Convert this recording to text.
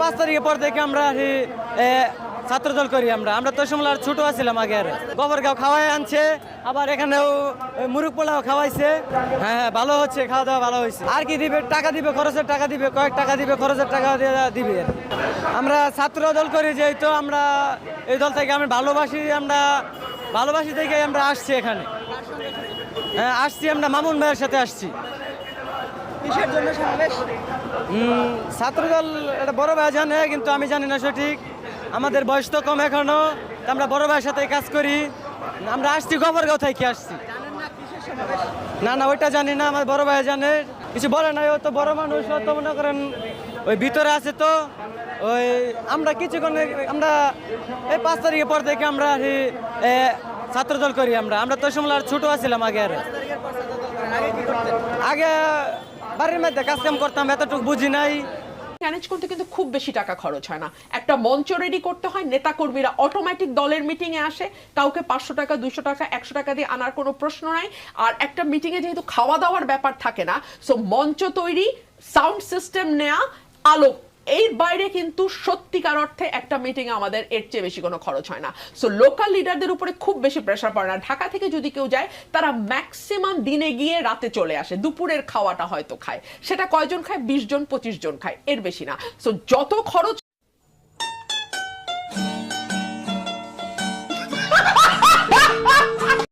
5 তারিখের পর থেকে আমরা ছাত্রদল করি। আমরা তো সময় ছোট আছিলাম আগে। আর গোবরগাঁও খাওয়াই আনছে, আবার এখানেও মুরগ পোলাও খাওয়াইছে। হ্যাঁ, ভালো হচ্ছে, খাওয়া দাওয়া ভালো হয়েছে। আর কি দিবে? টাকা দিবে, খরচের টাকা দিবে, কয়েক টাকা দিবে, খরচের টাকা দিবে। আমরা ছাত্র দল করি, যেহেতু আমরা এই দল থেকে আমি ভালোবাসি থেকে আমরা আসছি এখানে। হ্যাঁ, আসছি, আমরা মামুন ভাইয়ের সাথে আসছি। কিসের জন্য সমাবেশ? ছাত্রদল এটা বড় ভাই জানে, কিন্তু আমি জানি না সঠিক। আমাদের বয়স তো কম এখনো, আমরা বড় ভাইয়ের সাথে কাজ করি। আমরা আসছি গোবরগাঁও থেকে আসছি। না, ওইটা জানি না, আমার বড় ভাই জানে। কিছু বলে নাই, ও তো বড় মানুষ, ও তো মনে করেন ওই ভিতরে আছে। তো ওই আমরা আমরা এই 5 তারিখের পর থেকে আমরা ছাত্রদল করি। আমরা তো সময় ছোট আছিলাম আগে। আর আগে বাড়ির মধ্যে কাজ কাম করতাম, এতটুকু বুঝি নাই। ম্যানেজ করতে কিন্তু খুব বেশি টাকা খরচ হয় না। একটা মঞ্চ রেডি করতে হয়, নেতা কর্মীরা অটোমেটিক দলের মিটিং এ আসে, কাউকে 500 টাকা 200 টাকা 100 টাকা দিয়ে আনার কোনো প্রশ্ন নাই। আর একটা মিটিং এ যেহেতু খাওয়া দাওয়ার ব্যাপার থাকে না, সো মঞ্চ তৈরি, সাউন্ড সিস্টেম নেয়া, আলো, এর বাইরে কিন্তু সত্যিকার অর্থে একটা মিটিং এ আমাদের এর চেয়ে বেশি কোনো খরচ হয় না। সো লোকাল লিডারদের উপরে খুব বেশি প্রেসার পড়ে না। ঢাকা থেকে যদি কেউ যায়, তারা ম্যাক্সিমাম দিনে গিয়ে রাতে চলে আসে, দুপুরের খাওয়াটা হয়তো খায়। সেটা কয়জন খায়? 20 জন 25 জন খায়, এর বেশি না। সো যত খরচ